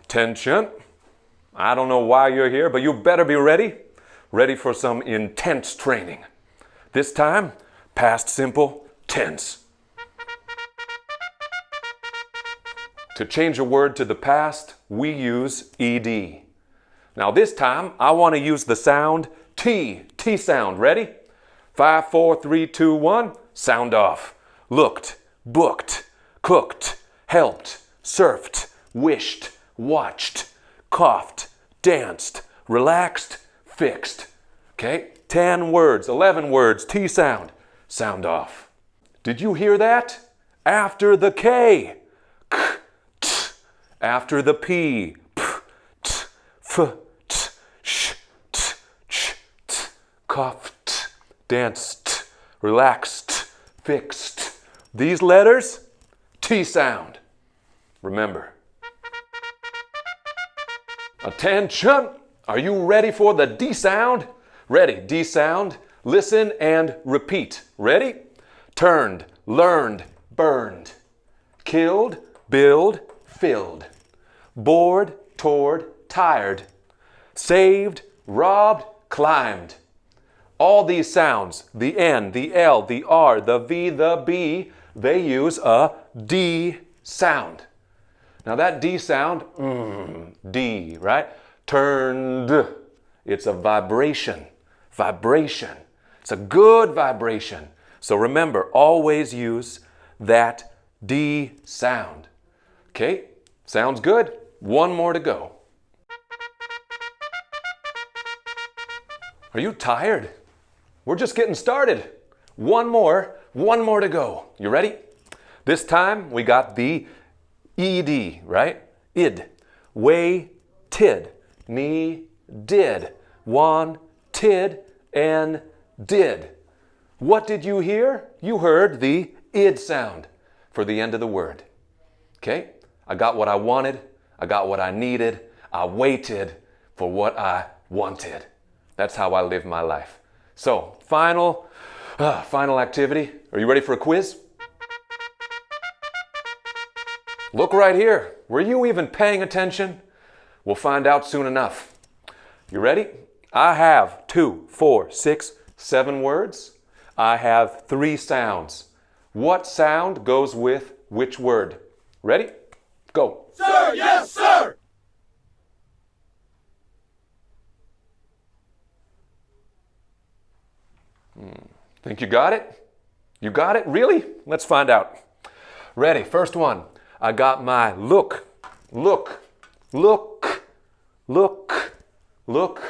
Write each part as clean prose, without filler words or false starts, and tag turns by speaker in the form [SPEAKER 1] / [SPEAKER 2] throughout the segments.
[SPEAKER 1] Attention. I don't know why you're here, but you better be ready. Ready for some intense training. This time, past simple tense. To change a word to the past, we use ed. Now this time, I want to use the sound T. T sound. Ready? 5, 4, 3, 2, 1. Sound off. Looked, booked, cooked, helped, surfed, wished, watched, coughed, danced, relaxed, fixed. Okay? 10 words, 11 words, T sound. Sound off. Did you hear that? After the K. K, t. After the P. P, t, f, t, sh, t, ch, t. Coughed, danced, relaxed, fixed. These letters, T sound. Remember. Attention! Are you ready for the D sound? Ready, D sound. Listen and repeat. Ready? Turned, learned, burned. Killed, build, filled. Bored, toured, tired. Saved, robbed, climbed. All these sounds, the N, the L, the R, the V, the B, they use a D sound. Now that D sound, D, right? Turned. It's a vibration. Vibration. It's a good vibration. So remember, always use that D sound. Okay? Sounds good? One more to go. Are you tired? We're just getting started. One more to go. You ready? This time we got the ed, right? Id. Waited. Needed. Wanted and did. What did you hear? You heard the id sound for the end of the word. Okay? I got what I wanted. I got what I needed. I waited for what I wanted. That's how I live my life. So, final activity. Are you ready for a quiz? Look right here. Were you even paying attention? We'll find out soon enough. You ready? I have 2, 4, 6, 7 words. I have 3 sounds. What sound goes with which word? Ready? Go.
[SPEAKER 2] Sir, yes, sir!
[SPEAKER 1] Think you got it? You got it? Really? Let's find out. Ready? First one. I got my look, look, look, look, looked,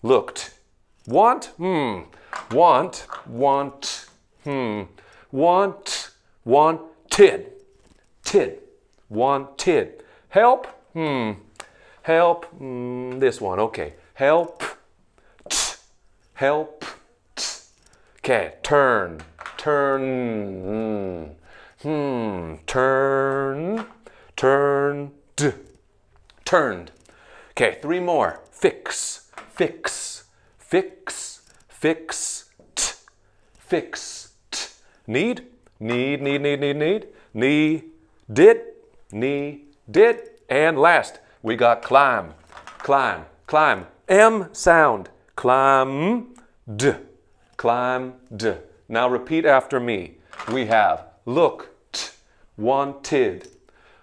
[SPEAKER 1] looked. Want? Want, want, want, wanted, tid, wanted. Help? Help, this one, okay. Help, help, okay. Turn, turn, turn, turned, turned. Okay, 3 more. Fix, fix, fix, fixed, fixed. Need, need, need, need, need, need. Needed. And last, we got climb, climb, climb. M sound. Climbed, climbed. Now repeat after me. We have looked, wanted,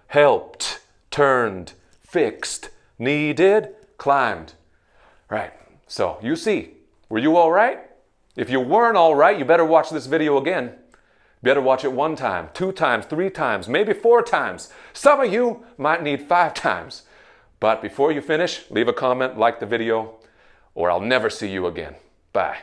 [SPEAKER 1] helped, turned, fixed, needed, climbed. Right. So you see, were you all right? If you weren't all right, you better watch this video again. You better watch it 1 time, 2 times, 3 times, maybe 4 times. Some of you might need 5 times. But before you finish, leave a comment, like the video, or I'll never see you again. Bye.